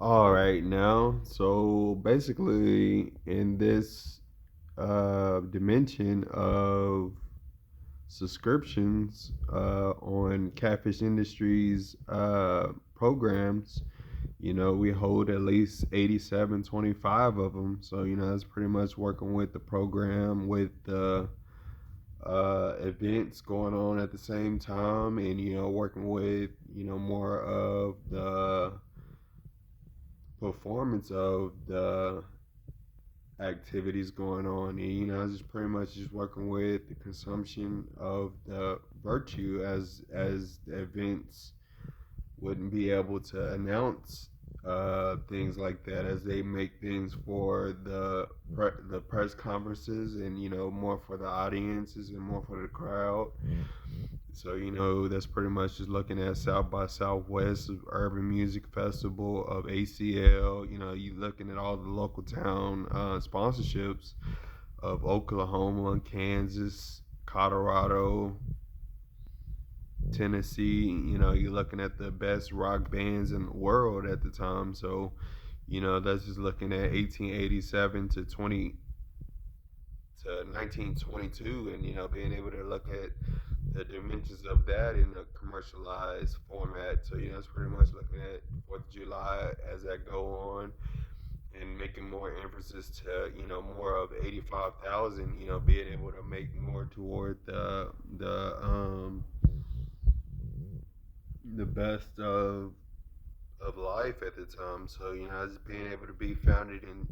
All right, now, so basically, in this dimension of subscriptions on Catfish Industries programs, we hold at least 8725 of them. So, that's pretty much working with the program, with the events going on at the same time, and, working with, more of the performance of the activities going on, and just pretty much just working with the consumption of the virtue, as the events wouldn't be able to announce things like that, as they make things for the press conferences, and more for the audiences and more for the crowd. So, that's pretty much just looking at South by Southwest Urban Music Festival of ACL. You looking at all the local town sponsorships of Oklahoma, Kansas, Colorado, Tennessee. You're looking at the best rock bands in the world at the time. So, that's just looking at 1887 to 1922, and being able to look at the dimensions of that in a commercialized format. So, it's pretty much looking at Fourth of July as that go on, and making more emphasis to more of 85,000. Being able to make more toward the best of life at the time. So, just being able to be founded in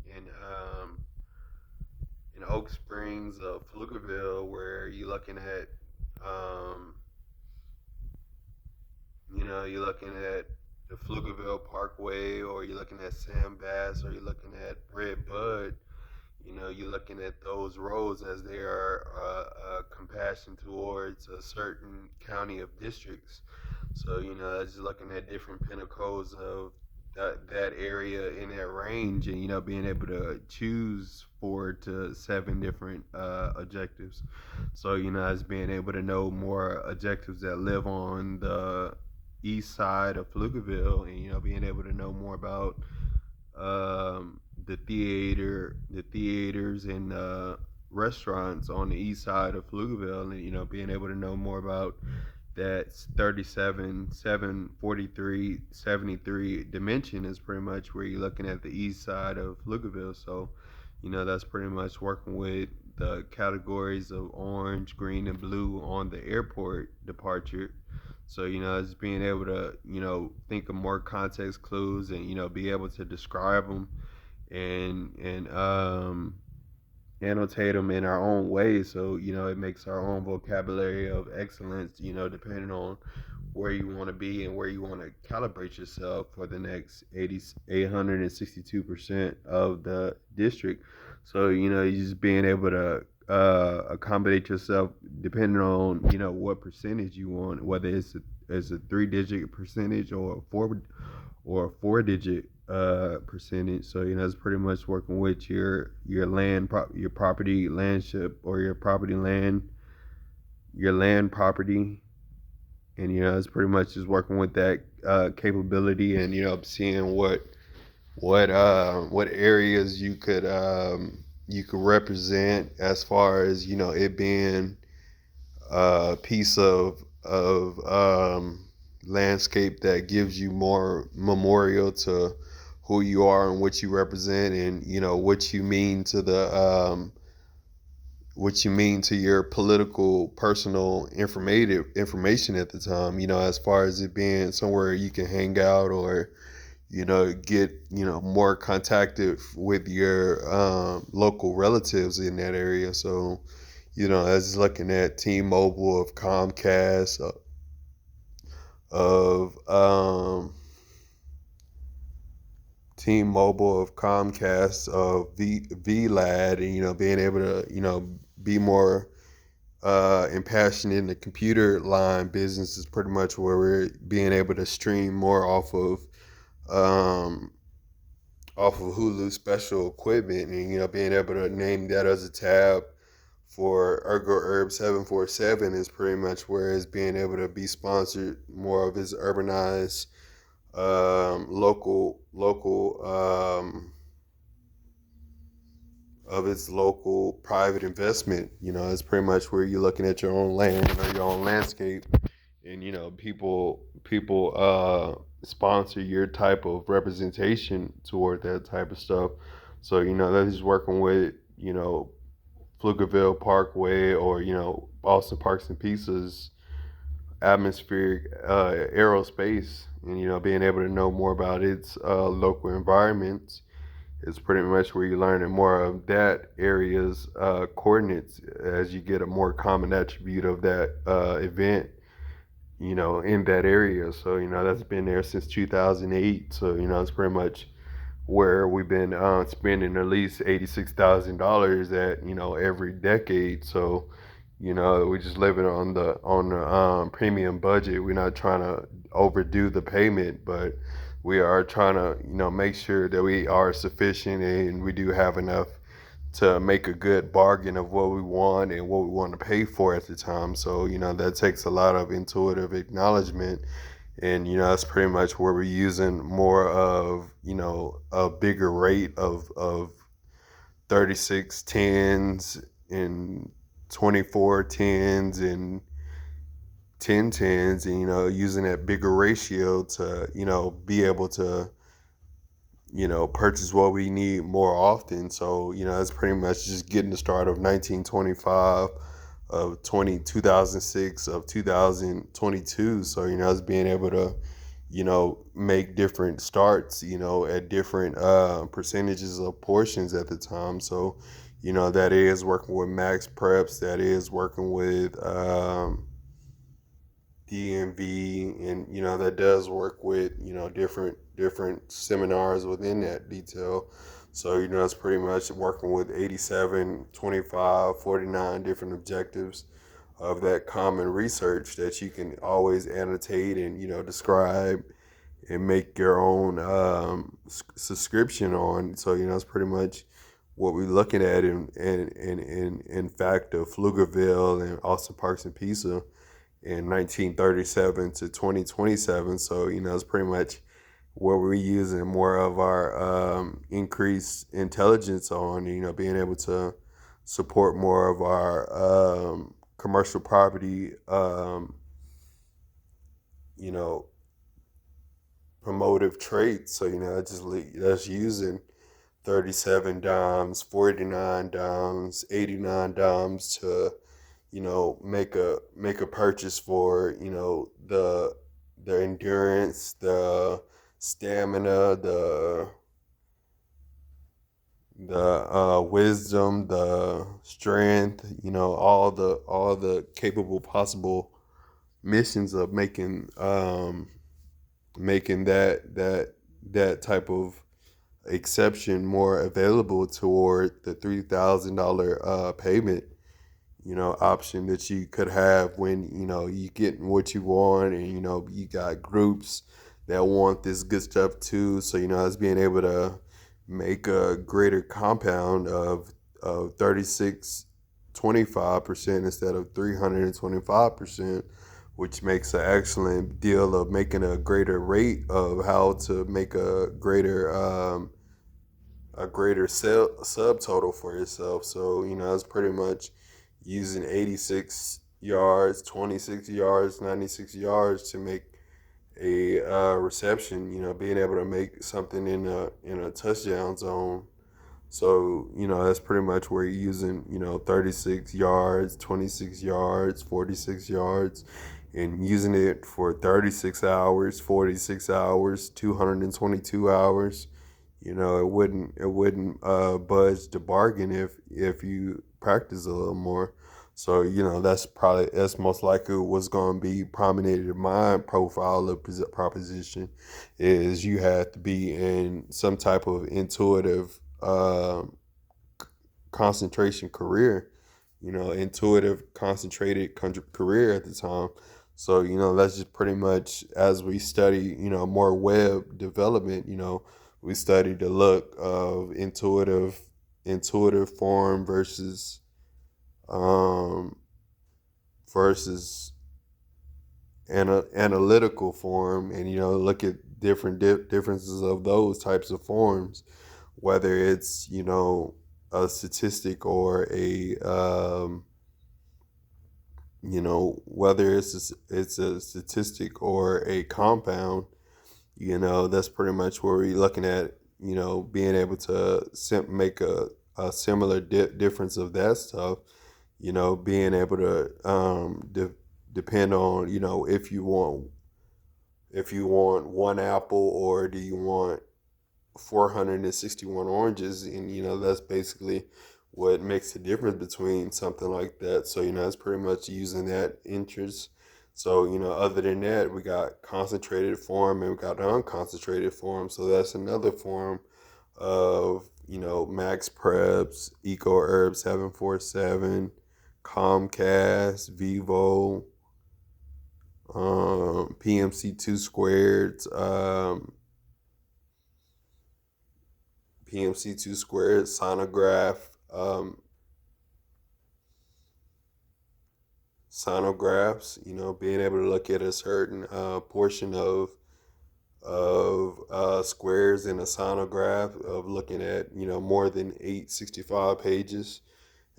Oak Springs, Pflugerville, where you're looking at um, you're looking at the Pflugerville Parkway, or you're looking at Sam Bass, or you're looking at Red Bud. You're looking at those roads as they are compassion towards a certain county of districts. So, just looking at different pinnacles of that area in that range, and being able to choose 4 to 7 different objectives. So, as being able to know more objectives that live on the east side of Pflugerville, and being able to know more about the theaters and restaurants on the east side of Pflugerville, and being able to know more about that 37 7 43 73 dimension is pretty much where you're looking at the east side of Pflugerville. So, that's pretty much working with the categories of orange, green, and blue on the airport departure. So, it's being able to, think of more context clues, and, be able to describe them, and annotate them in our own way. So, it makes our own vocabulary of excellence, depending on where you want to be and where you want to calibrate yourself for the next 862% of the district. So, you just being able to accommodate yourself depending on, what percentage you want, whether it's a 3-digit percentage, or a 4-digit percentage. So, it's pretty much working with your property landship, or your land property, and it's pretty much just working with that capability, and seeing what areas you could represent, as far as it being a piece of landscape that gives you more memorial to who you are and what you represent, and what you mean to your political, personal, informative information at the time. As far as it being somewhere you can hang out, or get more contacted with your local relatives in that area. So, as looking at T-Mobile, of Comcast, of T-Mobile, of Comcast, of VLAD, and being able to be more impassioned in the computer line business, is pretty much where we're being able to stream more um, off of Hulu special equipment, and being able to name that as a tab for Ergo Herb 747 is pretty much where it's being able to be sponsored more of his urbanized local of its local private investment. It's pretty much where you're looking at your own land or your own landscape, and people sponsor your type of representation toward that type of stuff. So that is working with Pflugerville Parkway, or Boston Parks and Pieces atmospheric aerospace, and being able to know more about its local environments is pretty much where you're learning more of that area's coordinates as you get a more common attribute of that event, in that area. So that's been there since 2008. So it's pretty much where we've been spending at least $86,000 at every decade. So we're just living on the premium budget. We're not trying to overdo the payment, but we are trying to make sure that we are sufficient and we do have enough to make a good bargain of what we want and what we want to pay for at the time. So that takes a lot of intuitive acknowledgement, and that's pretty much where we're using more of a bigger rate of 36 tens and 24 tens and 10 tens, and using that bigger ratio to be able to purchase what we need more often. So that's pretty much just getting the start of 1925, of 2006, of 2022. So it's being able to make different starts at different percentages of portions at the time. So that is working with max preps, that is working with DMV, and that does work with different seminars within that detail. So it's pretty much working with 87, 25, 49 different objectives of that common research that you can always annotate and describe and make your own subscription on. So it's pretty much what we're looking at in fact of Pflugerville and Austin Parks and Pisa in 1937 to 2027. So it's pretty much where we're using more of our increased intelligence on, being able to support more of our commercial property, you know, promotive traits. So that's using 37 dimes, 49 dimes, 89 dimes to make a purchase for the endurance, the stamina, the wisdom, the strength, all the capable possible missions of making that type of exception more available toward the $3,000 payment option that you could have when you get what you want, and you got groups that want this good stuff too. So it's being able to make a greater compound of 36.25% instead of 325%, which makes an excellent deal of making a greater rate of how to make a greater subtotal for yourself. So it's pretty much using 86 yards, 26 yards, 96 yards to make a reception. Being able to make something in a touchdown zone. So that's pretty much where you're using 36 yards, 26 yards, 46 yards, and using it for 36 hours, 46 hours, 222 hours. It wouldn't budge the bargain if you practice a little more. So that's most likely what's going to be prominent in my profile of proposition, is you have to be in some type of intuitive concentration career, intuitive concentrated career at the time. So that's just pretty much, as we study more web development, we study the look of intuitive form um versus analytical form, and look at differences of those types of forms, whether it's, a statistic or whether it's a statistic or a compound. That's pretty much where we're looking at, being able to make a similar difference of that stuff. Being able to depend on, if you want one apple, or do you want 461 oranges, and that's basically what makes the difference between something like that. So it's pretty much using that interest. So other than that, we got concentrated form and we got unconcentrated form. So that's another form of Max Preps, Eco Herb 747, Comcast, Vivo, PMC2 squared, PMC2 squared, sonographs, being able to look at a certain portion of squares in a sonograph, of looking at, more than 865 pages,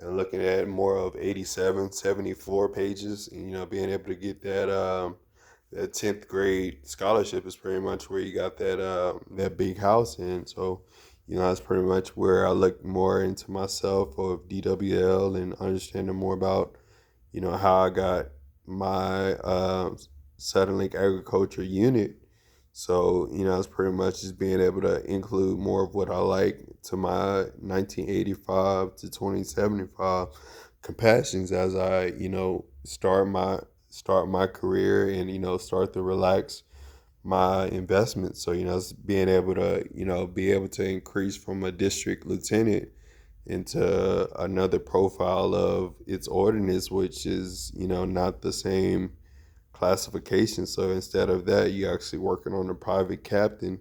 and looking at more of 87, 74 pages, and, being able to get that 10th grade scholarship is pretty much where you got that big house in. So, that's pretty much where I look more into myself of DWL and understanding more about, how I got my Southern Link Agriculture unit. So, it's pretty much just being able to include more of what I like to my 1985 to 2075 compassions as I, start my career and, start to relax my investments. So, it's being able to, be able to increase from a district lieutenant into another profile of its ordinance, which is, not the same classification. So instead of that, you're actually working on a private captain,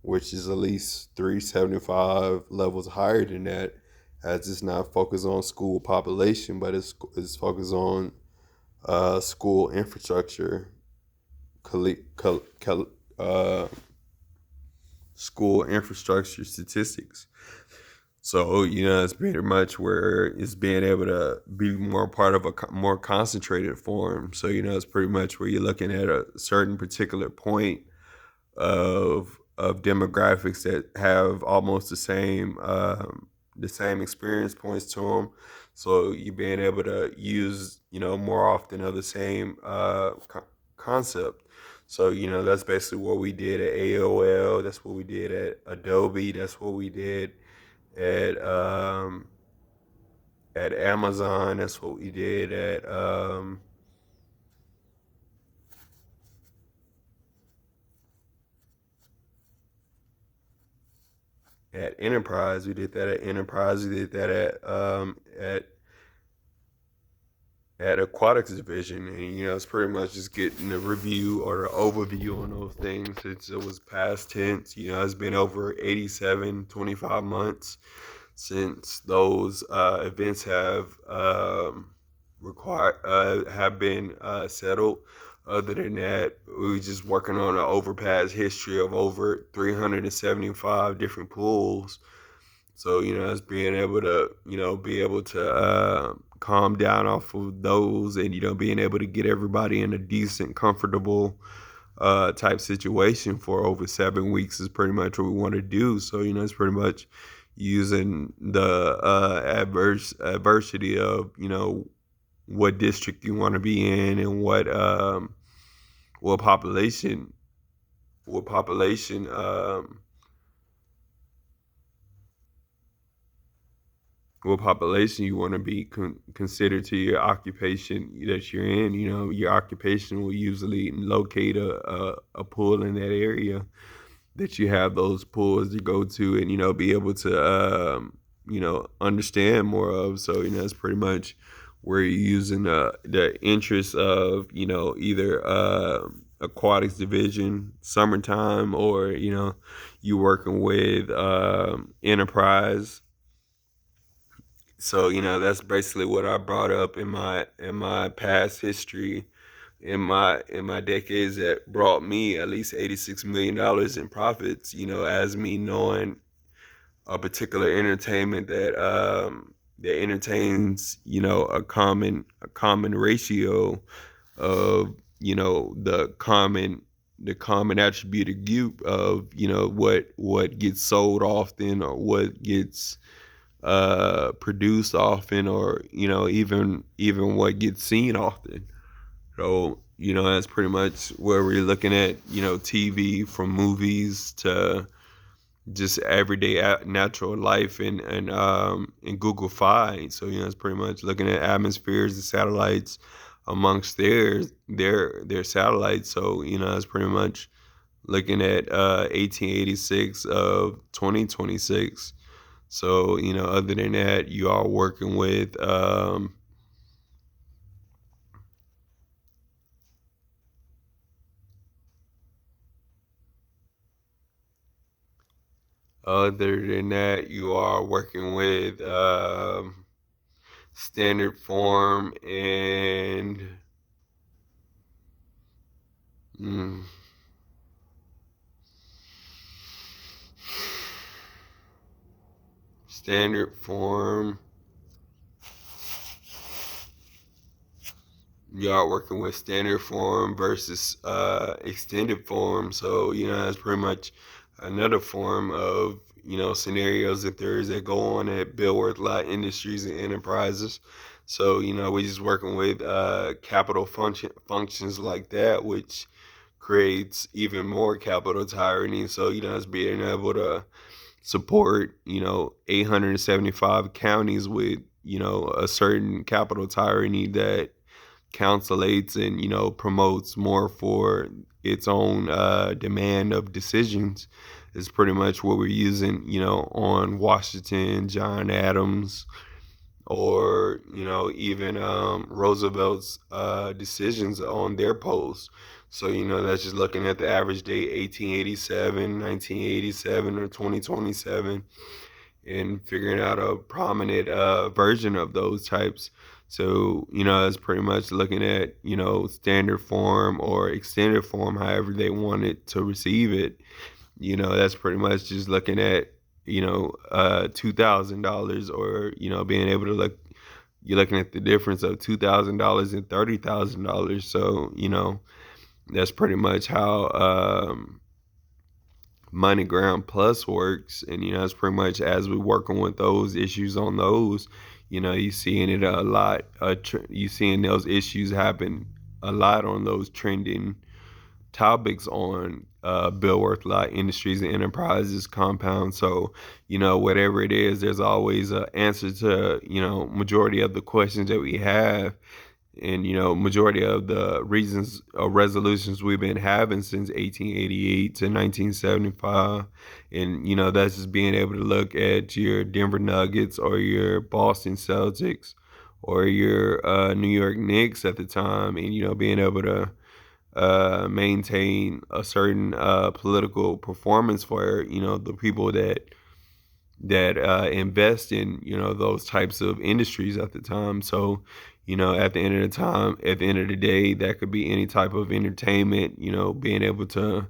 which is at least 375 levels higher than that, as it's not focused on school population, but it's focused on school infrastructure, uh, school infrastructure statistics. So, it's pretty much where it's being able to be more part of a more concentrated form. So, it's pretty much where you're looking at a certain particular point of demographics that have almost the same experience points to them. So you being able to use, more often of the same concept. So, that's basically what we did at AOL. That's what we did at Adobe. That's what we did at Amazon. That's what we did at Enterprise. We did that at Enterprise. We did that at Aquatics Division, and it's pretty much just getting the review or the overview on those things. It was past tense. It's been over 87, 25 months since those events have been settled. Other than that, we were just working on an overpass history of over 375 different pools. So, it's being able to, calm down off of those, and, being able to get everybody in a decent, comfortable type situation for over 7 weeks is pretty much what we want to do. So, it's pretty much using the adversity of, what district you want to be in, and what population what population what population you want to be considered to your occupation that you're in. Your occupation will usually locate a pool in that area that you have those pools to go to, and be able to understand more of. So that's pretty much where you're using the interest of either aquatics division, summertime, or you working with enterprise. So that's basically what I brought up in my past history in my decades that brought me at least $86 million in profits. As me knowing a particular entertainment that entertains a common ratio of the common attributed group of what gets sold often, or what gets produced often, or even what gets seen often. So that's pretty much where we're looking at TV, from movies to just everyday natural life, and Google Fi. So it's pretty much looking at atmospheres and satellites amongst their satellites. So it's pretty much looking at 1886 of 2026. So other than that, you are working with other than that, you are working with standard form and mm, standard form. You are working with standard form versus extended form. So that's pretty much another form of scenarios and theories that go on at Bill Worth Lot Industries and Enterprises. So we're just working with capital functions like that, which creates even more capital tyranny. So it's being able to support 875 counties with a certain capital tyranny that counselates and promotes more for its own demand of decisions, is pretty much what we're using on Washington, John Adams, or even Roosevelt's decisions on their posts. So that's just looking at the average date 1887, 1987, or 2027, and figuring out a prominent version of those types. So it's pretty much looking at standard form or extended form, however they wanted to receive it. That's pretty much just looking at $2,000, or being able to look. You're looking at the difference of $2,000 and $30,000. So that's pretty much how MoneyGram Plus works. And it's pretty much, as we're working with those issues on those, you seeing it a lot. You seeing those issues happen a lot on those trending topics on Bill Worth Lot Industries and Enterprises compound. So whatever it is, there's always an answer to majority of the questions that we have, and majority of the reasons or resolutions we've been having since 1888 to 1975. And that's just being able to look at your Denver Nuggets or your Boston Celtics or your New York Knicks at the time, and being able to maintain a certain political performance for the people that invest in those types of industries at the time. So at the end of the time, at the end of the day, that could be any type of entertainment. Being able to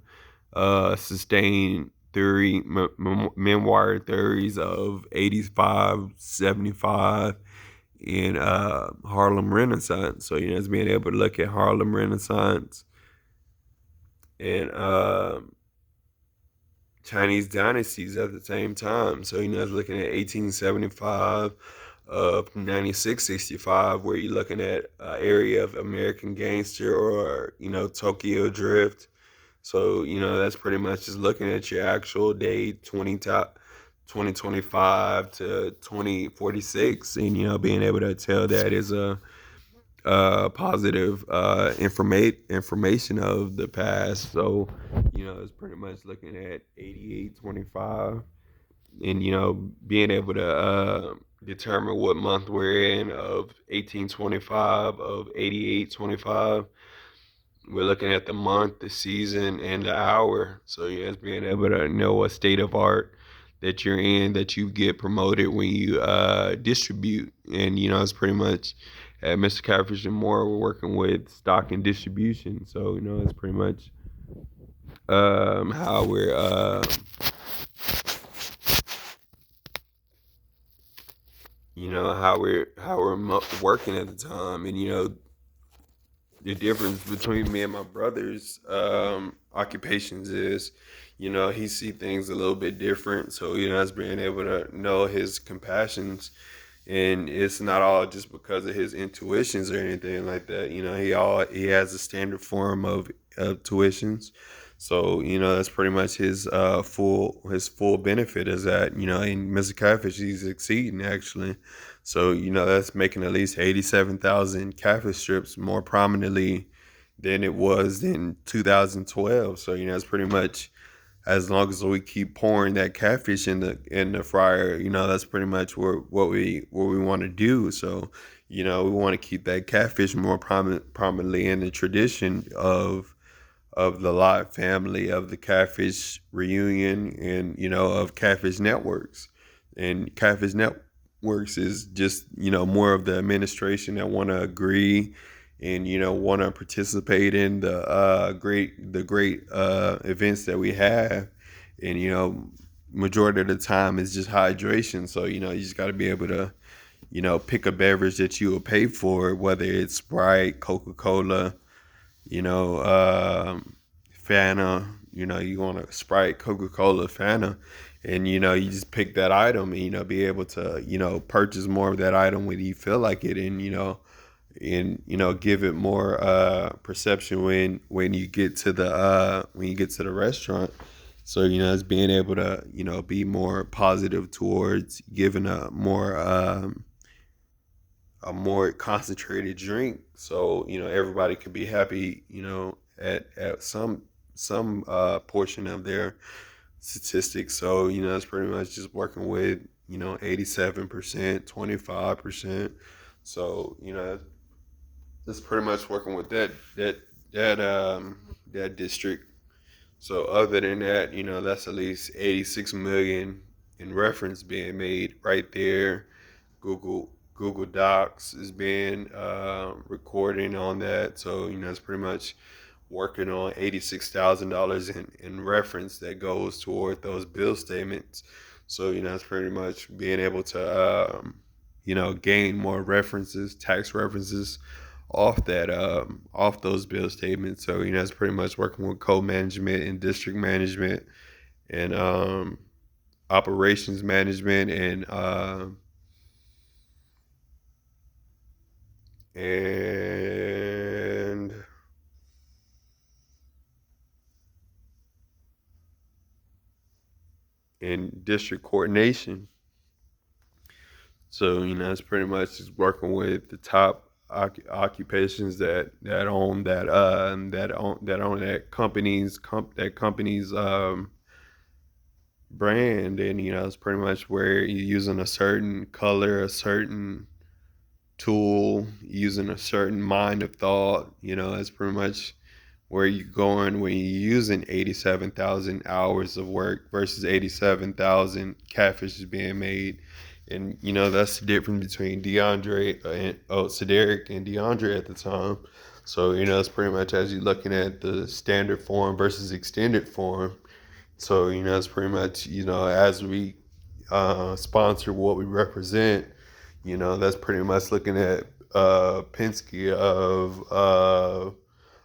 sustain theory, memoir theories of 85, 75, and Harlem Renaissance. So it's being able to look at Harlem Renaissance and Chinese dynasties at the same time. So I was looking at 1875 of 9665, where you're looking at an area of American Gangster, or Tokyo Drift. So that's pretty much just looking at your actual day 2025 to 2046, and being able to tell that is a positive information of the past. So it's pretty much looking at 8825, and being able to determine what month we're in of 1825 of 8825. We're looking at the month, the season, and the hour. So it's being able to know what state of art that you're in, that you get promoted when you distribute. And it's pretty much at Mr. Catfish and More, we're working with stock and distribution. So it's pretty much how we're working at the time. And the difference between me and my brother's occupations is, he see things a little bit different. So us being able to know his compassions, and it's not all just because of his intuitions or anything like that. He has a standard form of tuitions. So that's pretty much his full benefit is that in Mr. Catfish he's exceeding actually. So that's making at least 87,000 catfish strips more prominently than it was in 2012. So it's pretty much, as long as we keep pouring that catfish in the fryer, that's pretty much what we want to do. So, we want to keep that catfish more prominently in the tradition of the live family, of the catfish reunion, and of catfish networks. And catfish networks is just more of the administration that want to agree and want to participate in the great events that we have. And majority of the time it's just hydration. So you just got to be able to pick a beverage that you will pay for, whether it's Sprite, Coca-Cola, Fanta. You want a Sprite, Coca-Cola, Fanta, and you just pick that item and be able to purchase more of that item when you feel like it. And give it more perception when you get to the restaurant. So it's being able to be more positive towards giving a more concentrated drink, so everybody could be happy at some portion of their statistics. So it's pretty much just working with 87%, 25%. So it's pretty much working with that district. So other than that, that's at least 86 million in reference being made right there. Google Docs is being recording on that. So it's pretty much working on $86,000 in reference that goes toward those bill statements. So it's pretty much being able to gain more references, tax references off those bill statements. So it's pretty much working with co-management and district management and operations management and district coordination. So it's pretty much just working with the top occupations that own that company's brand. And it's pretty much where you're using a certain color, a certain tool, using a certain mind of thought. It's pretty much where you're going when you're using 87,000 hours of work versus 87,000 catfishes being made. And that's the difference between Cedric and DeAndre at the time. So it's pretty much as you're looking at the standard form versus extended form. So it's pretty much as we sponsor what we represent. That's pretty much looking at Penske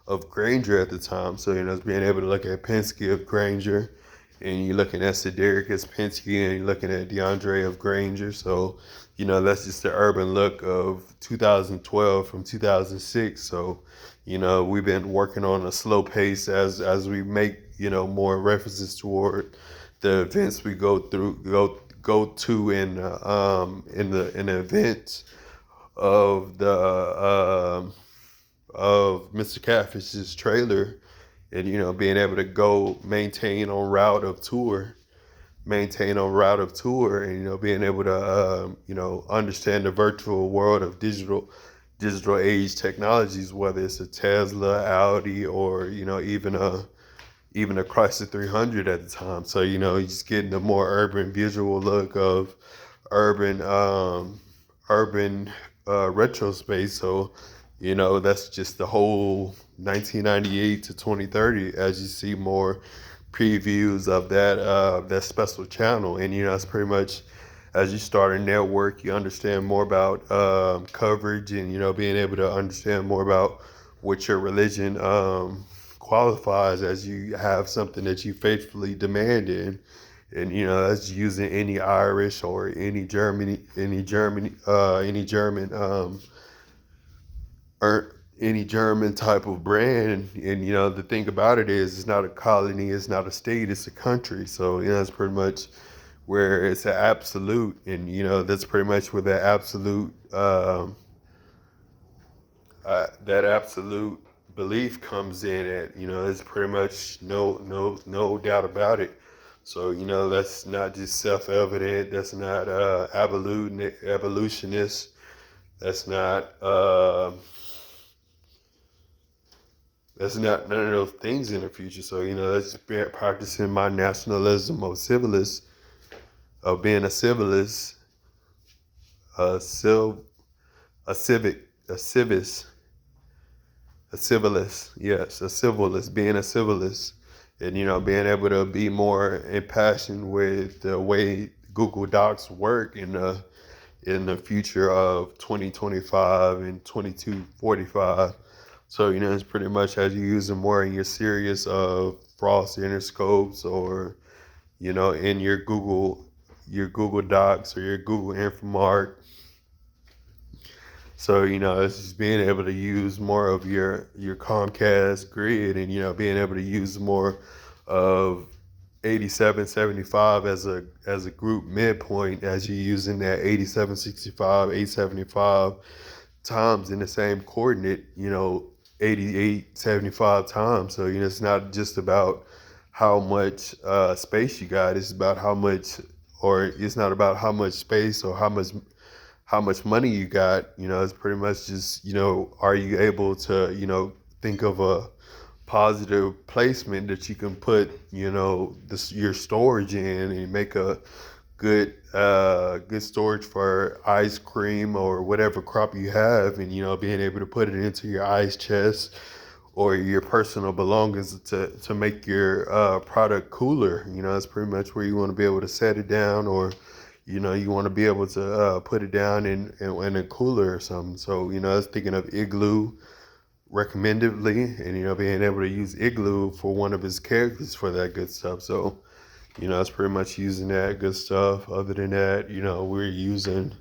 of Granger at the time. So it's being able to look at Penske of Granger, and you're looking at Cedric as Penske, and you're looking at DeAndre of Granger. So that's just the urban look of 2012 from 2006. So we've been working on a slow pace as we make more references toward the events we go to in the events of Mr. Catfish's trailer. And being able to go maintain on route of tour, and being able to understand the virtual world of digital age technologies, whether it's a Tesla, Audi, or even a Chrysler 300 at the time. So you're just getting a more urban visual look of urban retro space. So, that's just the whole 1998 to 2030 as you see more previews of that special channel. And, it's pretty much as you start a network, you understand more about coverage and, being able to understand more about what your religion qualifies as you have something that you faithfully demand in. And that's using any Irish or any German or any German type of brand. And the thing about it is, it's not a colony, it's not a state, it's a country. So that's pretty much where it's an absolute, and that's pretty much where that absolute belief comes in at. There's pretty much no doubt about it. So that's not just self-evident. That's not evolutionist. That's not none of those things in the future. So that's practicing my nationalism of civilist, of being a civilist, a civilist, yes, a civilist, being a civilist, and being able to be more impassioned with the way Google Docs work in the future of 2025 and 2245. So it's pretty much as you use them more in your series of Frost Interscopes, or in your Google Docs or your Google Infomark. So, it's just being able to use more of your Comcast grid, and, being able to use more of 8775 as a group midpoint, as you're using that 8765, 875 times in the same coordinate, 8875 times. So, it's not just about how much space you got. It's about how much, or it's not about how much space or how much money you got. It's pretty much just, are you able to, think of a positive placement that you can put, your storage in, and make a good storage for ice cream or whatever crop you have, and being able to put it into your ice chest or your personal belongings to make your product cooler. That's pretty much where you want to be able to set it down, or you want to be able to put it down in a cooler or something. So I was thinking of Igloo recommendedly, and being able to use Igloo for one of his characters for that good stuff. So it's pretty much using that good stuff. Other than that, we're using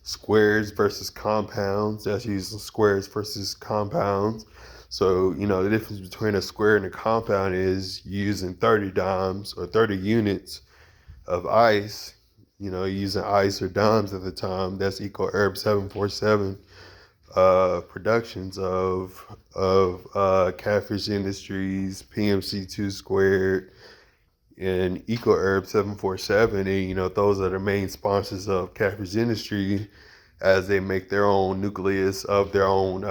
squares versus compounds. That's using squares versus compounds. So, the difference between a square and a compound is using 30 dimes or 30 units of ice, using ice or dimes at the time. That's equal Herb 747 productions of Catfish Industries, PMC2 squared, and Eco Herb 747. And those are the main sponsors of Catfish Industry, as they make their own nucleus of their own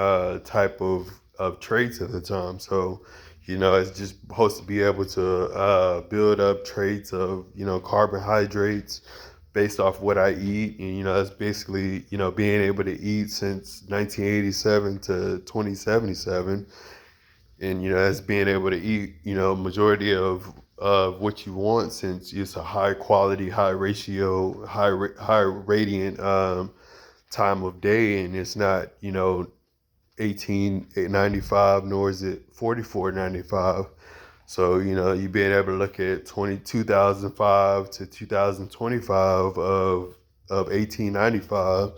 type of traits at the time. So it's just supposed to be able to build up traits of carbohydrates based off what I eat. And that's basically being able to eat since 1987 to 2077. And that's being able to eat majority of what you want, since it's a high quality, high ratio, high radiant time of day, and it's not 1895, nor is it 4495. So you being able to look at 2005 to 2025 of 1895,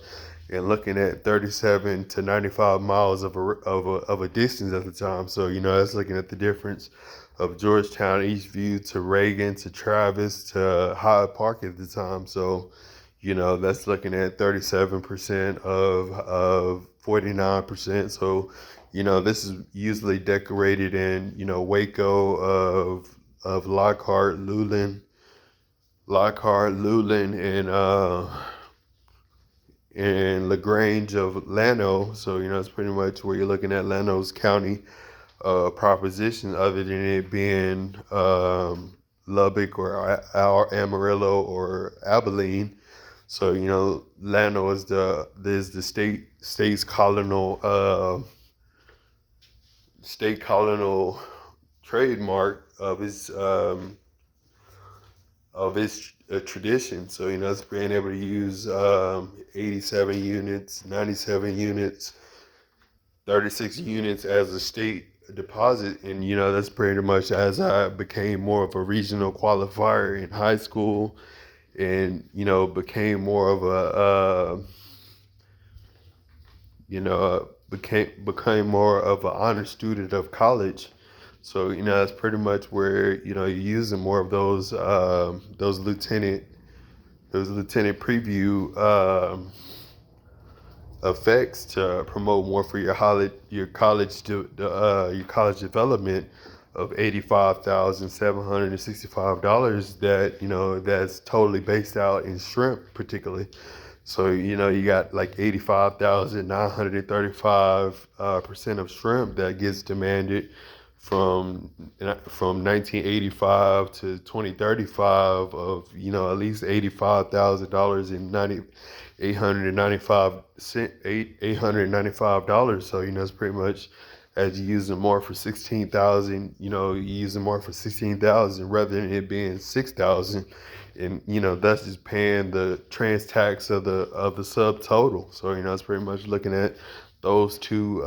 and looking at 37 to 95 miles of a distance at the time. So that's looking at the difference of Georgetown, Eastview to Reagan to Travis to Hyde Park at the time. So that's looking at 37% of 49%. So this is usually decorated in Waco of Lockhart, Luling, and LaGrange of Llano. So it's pretty much where you're looking at Llano's county proposition, other than it being Lubbock or Amarillo or Abilene. So Llano is the state colonial trademark of its tradition. So it's being able to use 87 units, 97 units, 36 units as a state deposit. And that's pretty much as I became more of a regional qualifier in high school, and became more of became more of an honor student of college. So that's pretty much where you're using more of those lieutenant preview effects to promote more for your college development of $85,765, that's totally based out in shrimp particularly. So you got like 85,935 percent of shrimp that gets demanded from 1985 to 2035 of at least $85,000 and $895. So it's pretty much, as you using more for 16,000, you using more for 16,000 rather than it being 6,000, and that's just paying the trans tax of the subtotal. So it's pretty much looking at those two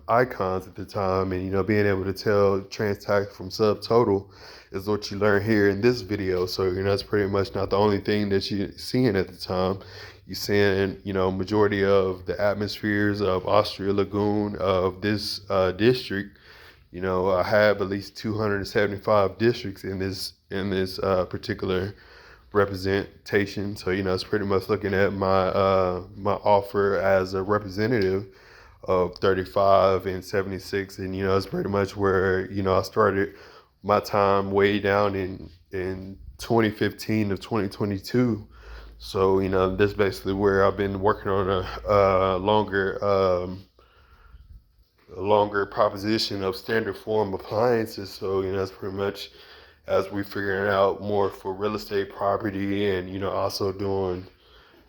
icons at the time, and being able to tell trans tax from subtotal is what you learn here in this video. So that's pretty much not the only thing that you're seeing at the time. You're seeing majority of the atmospheres of Austria Lagoon of this district. I have at least 275 districts in this particular representation. So it's pretty much looking at my offer as a representative of 35 and 76, and it's pretty much where I started my time way down in 2015 to 2022. So that's basically where I've been working on a longer proposition of standard form appliances. So that's pretty much as we figuring out more for real estate property, and also doing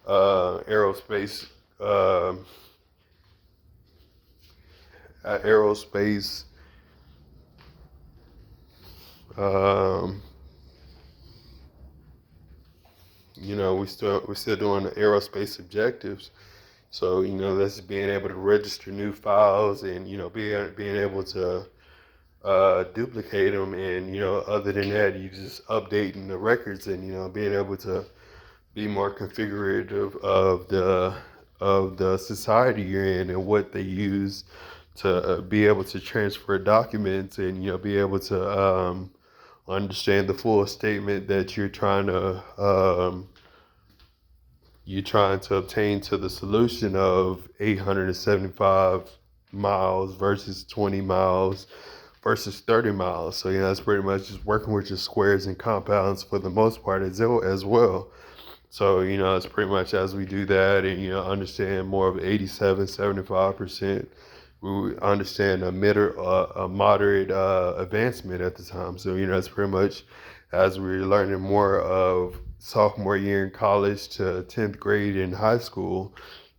aerospace aerospace um, we're still doing the aerospace objectives. So that's being able to register new files, and being able to duplicate them, and other than that, you just updating the records, and being able to be more configurative of the society you're in and what they use to be able to transfer documents, and be able to understand the full statement that you're trying to obtain to the solution of 875 miles versus 20 miles versus 30 miles. So that's pretty much just working with your squares and compounds for the most part as well. So it's pretty much as we do that, and understand more of 87-75%, we understand a moderate advancement at the time. So it's pretty much as we're learning more of sophomore year in college to 10th grade in high school,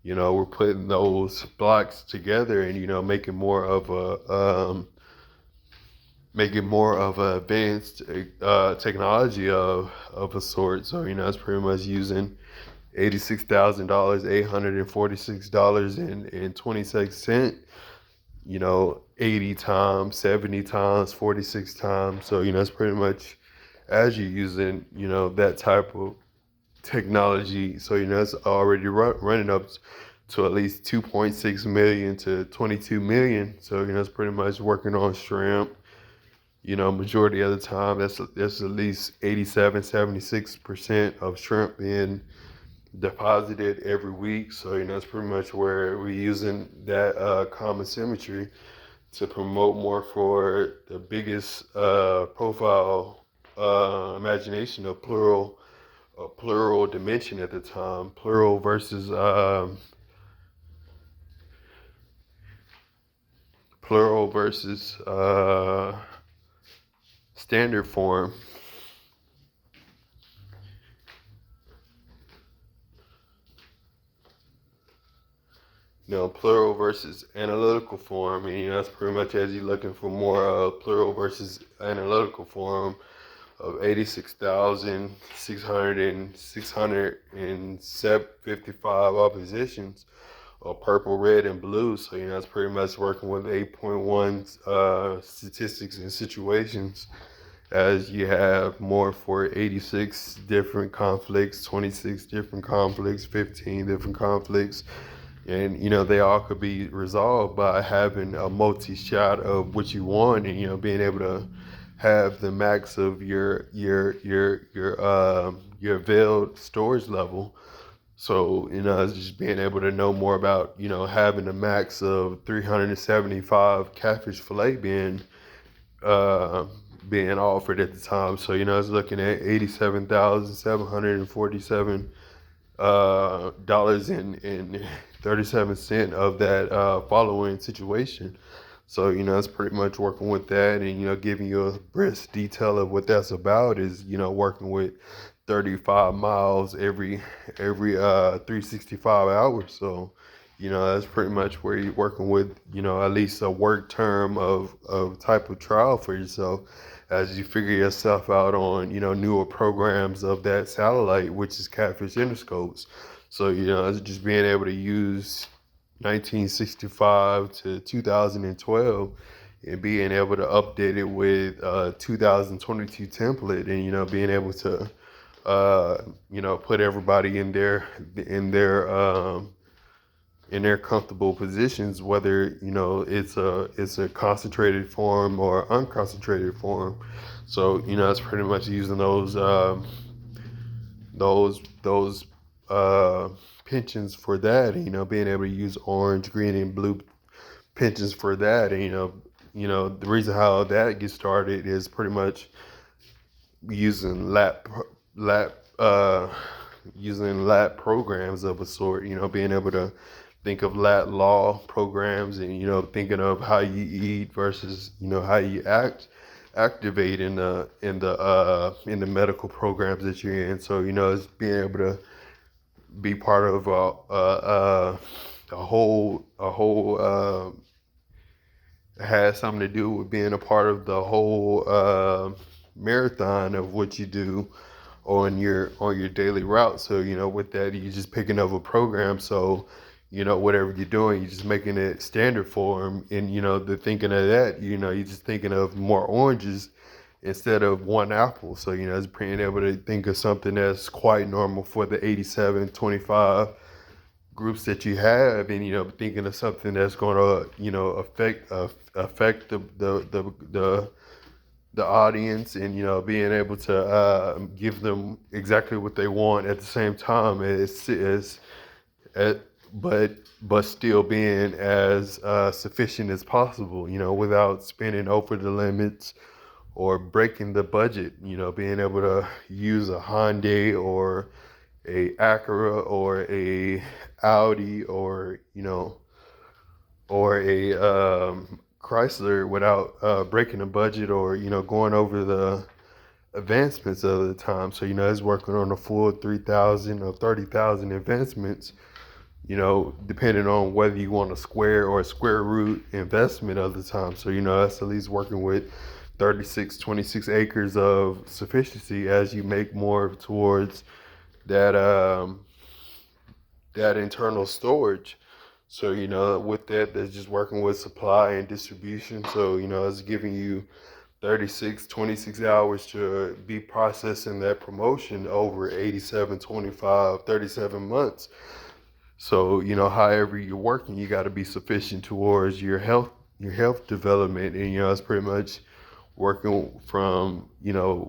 we're putting those blocks together, and making more of a advanced technology of a sort. So it's pretty much using $86,000, $846.26, 80 times, 70 times, 46 times. So it's pretty much as you're using that type of technology. So it's already running up to at least 2.6 million to 22 million. So it's pretty much working on shrimp. Majority of the time, that's at least 87-76% of shrimp being deposited every week. So that's pretty much where we're using that common symmetry to promote more for the biggest profile imagination of plural dimension at the time, plural versus standard form. plural versus analytical form, and that's pretty much as you're looking for more plural versus analytical form of 86,655 oppositions, or purple, red, and blue. So it's pretty much working with 8.1 statistics and situations, as you have more for 86 different conflicts, 26 different conflicts, 15 different conflicts. And they all could be resolved by having a multi-shot of what you want, and being able to have the max of your veiled storage level. So it's just being able to know more about having a max of 375 catfish fillet being offered at the time. So it's looking at $87,747 dollars and 37 cents of that following situation. So it's pretty much working with that, and giving you a brisk detail of what that's about is working with 35 miles every 365 hours. So that's pretty much where you're working with at least a work term of type of trial for yourself as you figure yourself out on newer programs of that satellite, which is Catfish Interscopes. So it's just being able to use 1965 to 2012 and being able to update it with 2022 template, and being able to put everybody in their comfortable positions, whether it's a concentrated form or unconcentrated form. So it's pretty much using those pensions for that, and being able to use orange, green, and blue pensions for that. And the reason how that gets started is pretty much using lat programs of a sort, being able to think of lat law programs, and thinking of how you eat versus how you activate in the medical programs that you're in. So it's being able to be part of a whole has something to do with being a part of the whole marathon of what you do on your daily route. So with that, you're just picking up a program. So whatever you're doing, you're just making it standard form. And the thinking of that, you're just thinking of more oranges instead of one apple. So it's being able to think of something that's quite normal for the 87-25 groups that you have, and thinking of something that's going to affect the audience, and being able to give them exactly what they want at the same time, but still being as sufficient as possible, without spending over the limits or breaking the budget. Being able to use a Hyundai or a Acura or a Audi or a Chrysler without breaking the budget or going over the advancements of the time. So it's working on a full 3,000 or 30,000 advancements, depending on whether you want a square or a square root investment of the time. So that's at least working with 26 acres of sufficiency as you make more towards that that internal storage. So with that, that's just working with supply and distribution. So it's giving you 26 hours to be processing that promotion over 87, 25, 37 months. So however you're working, you got to be sufficient towards your health development. And it's pretty much working from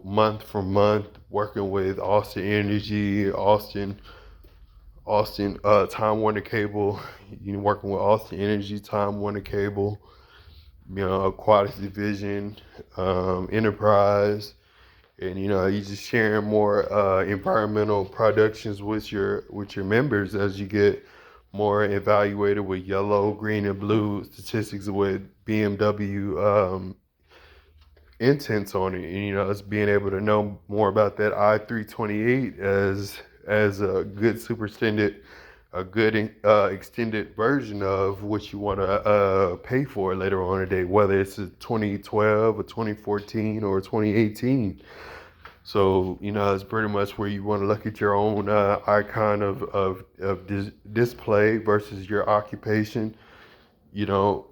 month from month, working with Austin Energy, Austin Time Warner Cable, working with Austin Energy, Time Warner Cable, Aquatics Division, Enterprise, and you just sharing more environmental productions with your members as you get more evaluated with yellow, green, and blue statistics with BMW intents on it. And it's being able to know more about that I-328 as a good superstended good extended version of what you want to pay for later on in the day, whether it's a 2012, a 2014, or 2018. So, it's pretty much where you want to look at your own icon of display versus your occupation, your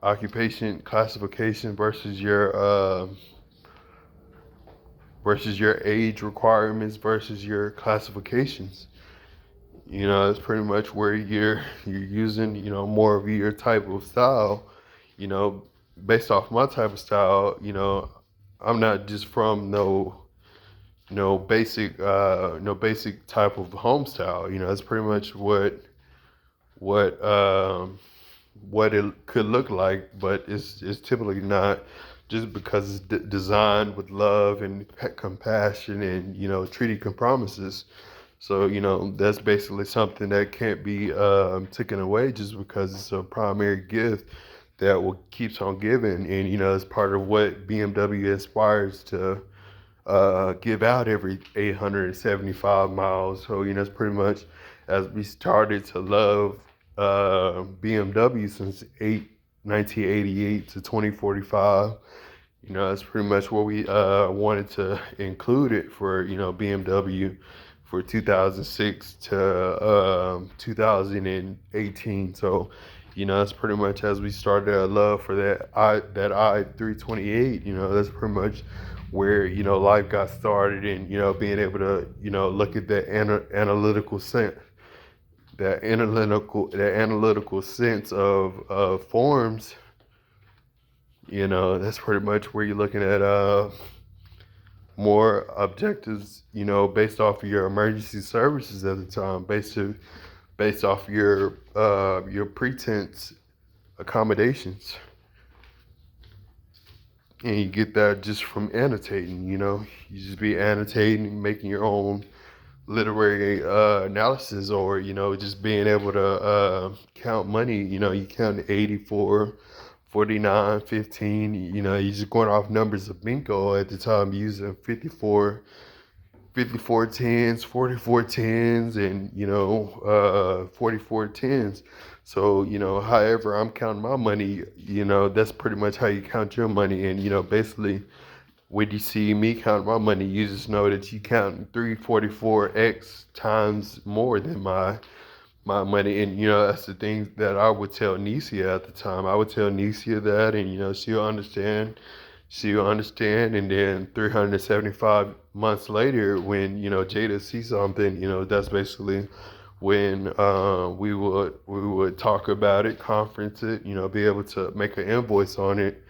occupation classification versus your age requirements versus your classifications. It's pretty much where you're using, more of your type of style, you know, based off my type of style. I'm not just from no basic type of home style. It's pretty much what what it could look like, but it's typically not, just because it's designed with love and compassion and treaty compromises. So that's basically something that can't be taken away just because it's a primary gift that will keeps on giving, and it's part of what BMW aspires to give out every 875 miles. So it's pretty much, as we started to love BMW since 1988 to 2045. That's pretty much what we wanted to include it for, BMW for 2006 to 2018. So, that's pretty much as we started a love for that I-328. That's pretty much where, life got started, and, being able to, look at that analytical sense. That analytical sense of forms. That's pretty much where you're looking at more objectives, based off of your emergency services at the time, based off your pretense accommodations. And you get that just from annotating. You just be annotating, making your own literary analysis, or just being able to count money. You count 84, 49, 15. You're just going off numbers of bingo at the time, using 54 tens, 44 tens, and 44 tens. So however I'm counting my money, that's pretty much how you count your money. And basically, when you see me count my money, you just know that you count 344x times more than my money. And that's the thing that I would tell Nicia at the time. I would tell Nicia that, and she'll understand. And then 375 months later, when Jada sees something, that's basically when we would talk about it, conference it, be able to make an invoice on it,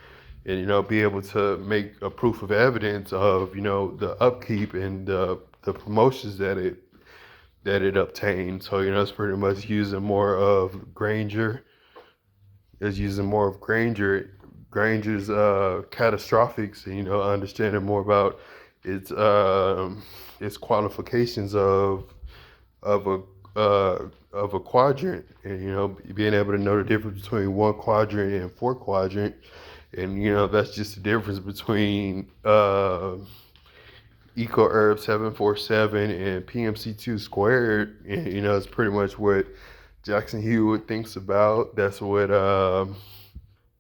and be able to make a proof of evidence of the upkeep and the promotions that it obtained. So it's pretty much using more of Granger. It's using more of Granger's catastrophics, and understanding more about its qualifications of a quadrant, and being able to know the difference between one quadrant and four quadrant. And that's just the difference between EcoHerb 747 and PMC2 squared. And it's pretty much what Jackson Hewitt thinks about. That's what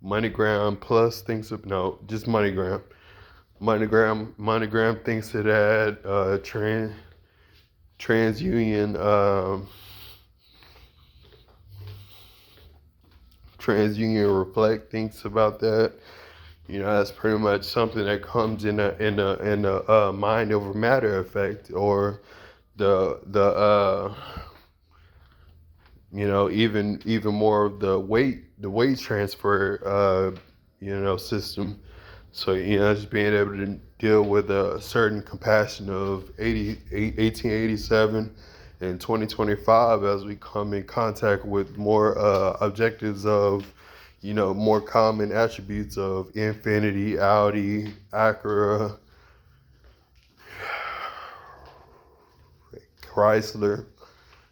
MoneyGram Plus thinks of. No, just MoneyGram. MoneyGram thinks of that. TransUnion Reflect thinks about that. That's pretty much something that comes in a mind over matter effect, or the even more of the weight transfer system. So just being able to deal with a certain compassion of 1887 and 2025, as we come in contact with more objectives of more common attributes of Infinity, Audi, Acura, Chrysler.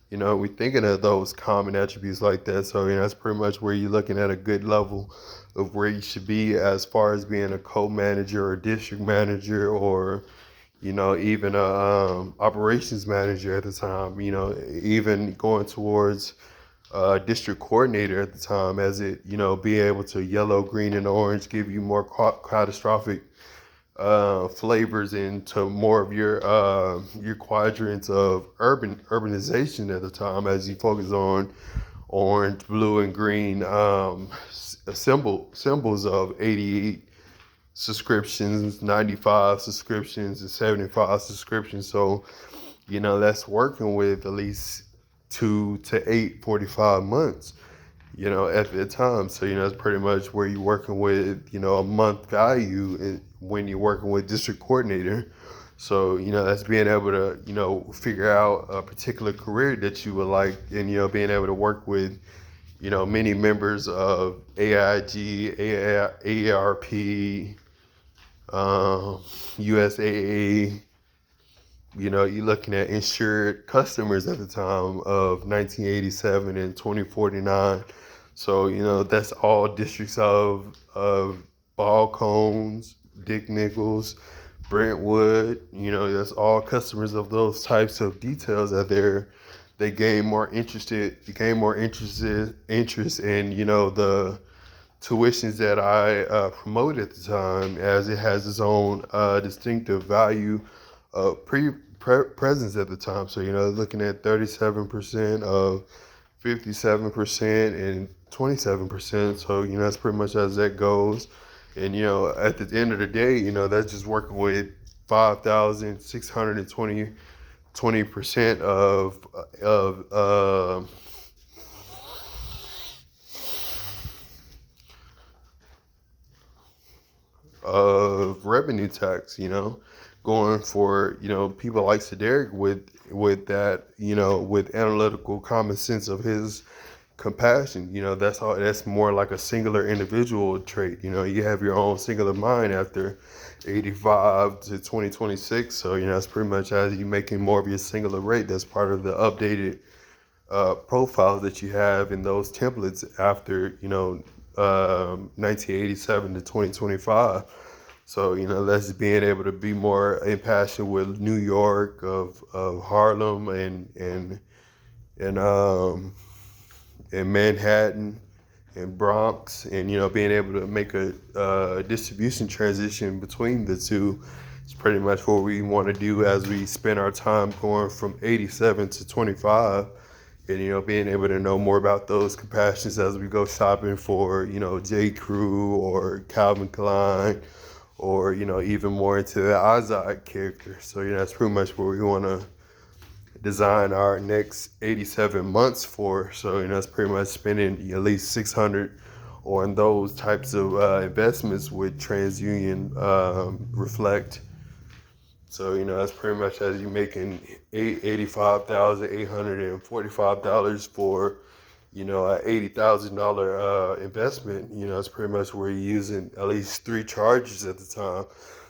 We're thinking of those common attributes like that. So that's pretty much where you're looking at a good level of where you should be as far as being a co-manager or district manager, or even a operations manager at the time, even going towards district coordinator at the time, as it, being able to yellow, green, and orange give you more catastrophic flavors into more of your quadrants of urbanization at the time, as you focus on orange, blue, and green symbols of 88 subscriptions, 95 subscriptions, and 75 subscriptions. So, that's working with at least 2 to 8 45 months, at the time. So, that's pretty much where you're working with, a month value when you're working with district coordinator. So, that's being able to, figure out a particular career that you would like, and, being able to work with, many members of AIG, AARP, USAA. You're looking at insured customers at the time of 1987 and 2049. So, that's all districts of Ball Cones, Dick Nichols, Brentwood. That's all customers of those types of details that they gain more interest in, interest in, the tuitions that I promote at the time, as it has its own distinctive value presence at the time. So, looking at 37% of 57% and 27%. So, that's pretty much as that goes. And, at the end of the day, that's just working with 5,620% of revenue tax, going for, people like Cedric with that, with analytical common sense of his compassion. That's more like a singular individual trait. You have your own singular mind after 85 to 2026. So, that's pretty much as you making more of your singular rate. That's part of the updated profiles that you have in those templates after, 1987 to 2025. So, that's being able to be more impassioned with New York, of Harlem, and Manhattan and Bronx, and, being able to make a distribution transition between the two is pretty much what we want to do as we spend our time going from 87 to 25. And, being able to know more about those compassions as we go shopping for, J. Crew or Calvin Klein, or, even more into the Azad character. So, that's pretty much what we want to design our next 87 months for. So, that's pretty much spending at least 600 on those types of investments with TransUnion Reflect. So, that's pretty much as you making $85,845 for, an $80,000 investment. It's pretty much where you're using at least 3 charges at the time.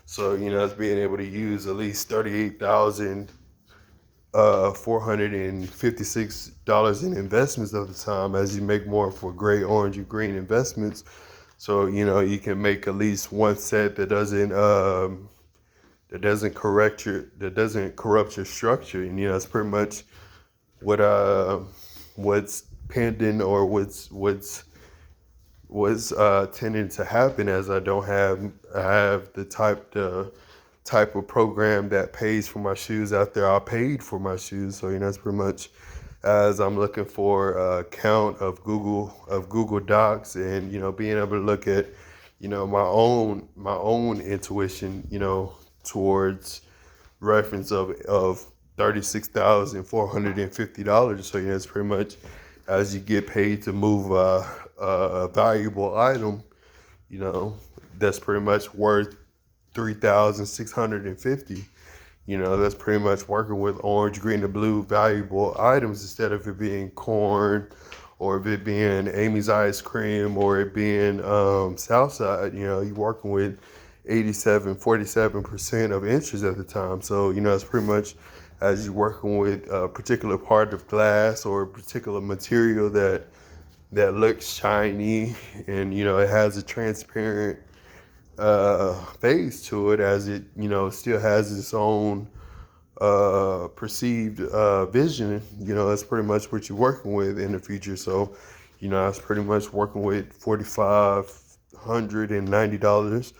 So, it's being able to use at least $38,456 in investments at the time, as you make more for gray, orange, and green investments. So, you can make at least one set that doesn't corrupt your structure. And, that's pretty much what's pending, or what's tending to happen, as I have the type of program that pays for my shoes after I paid for my shoes. So, that's pretty much as I'm looking for a count of Google Docs, and, being able to look at, my own intuition, towards reference of $36,450. So, it's pretty much as you get paid to move a valuable item, that's pretty much worth 3,650. That's pretty much working with orange, green, and blue valuable items, instead of it being corn, or if it being Amy's ice cream, or it being Southside. You're working with 47% of interest at the time. So, it's pretty much as you're working with a particular part of glass, or a particular material that looks shiny, and, it has a transparent phase to it, as it, still has its own perceived vision. That's pretty much what you're working with in the future. So, I was pretty much working with $4,590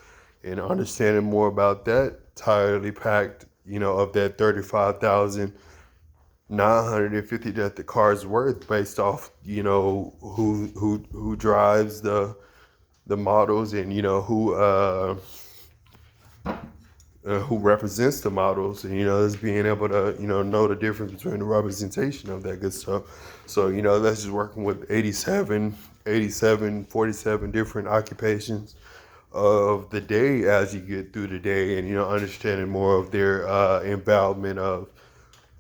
and understanding more about that entirely packed, of that 35,950 that the car's worth, based off, who drives the models, and who represents the models, and is being able to know the difference between the representation of that good stuff. So that's just working with 47 different occupations of the day as you get through the day, and understanding more of their involvement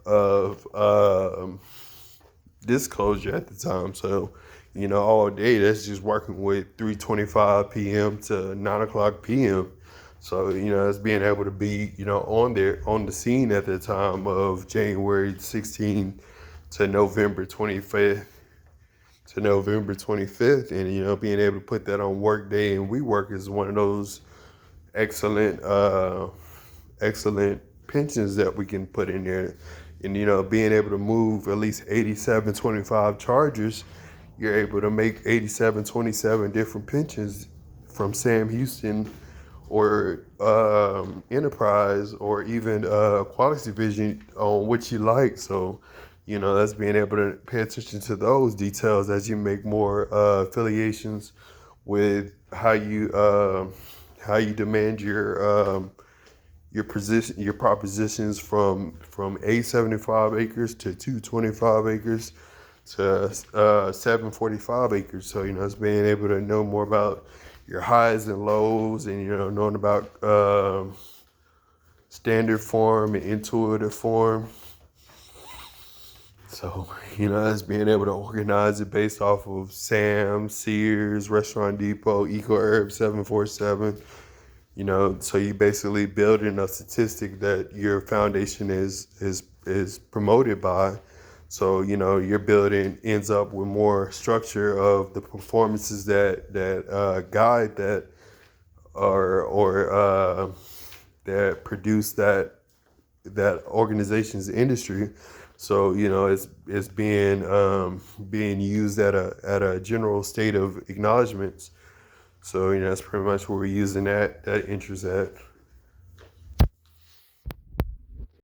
of disclosure at the time. So all day that's just working with 3:25 p.m. to 9 o'clock p.m. So it's being able to be on the scene at the time of January 16th to November 25th, and being able to put that on work day and we work is one of those excellent excellent pensions that we can put in there. And being able to move at least 8725 chargers, you're able to make 8727 different pensions from Sam Houston or Enterprise, or even Quality Vision, on what you like. So that's being able to pay attention to those details as you make more affiliations with how you demand your propositions from 875 acres to 225 acres to 745 acres. So it's being able to know more about your highs and lows, and knowing about standard form and intuitive form. So that's being able to organize it based off of Sam, Sears, Restaurant Depot, Eco Herb 747. So you basically building a statistic that your foundation is promoted by. So your building ends up with more structure of the performances that guide that, or that produce that organization's industry. So it's being used at a general state of acknowledgments. So that's pretty much where we're using that interest at.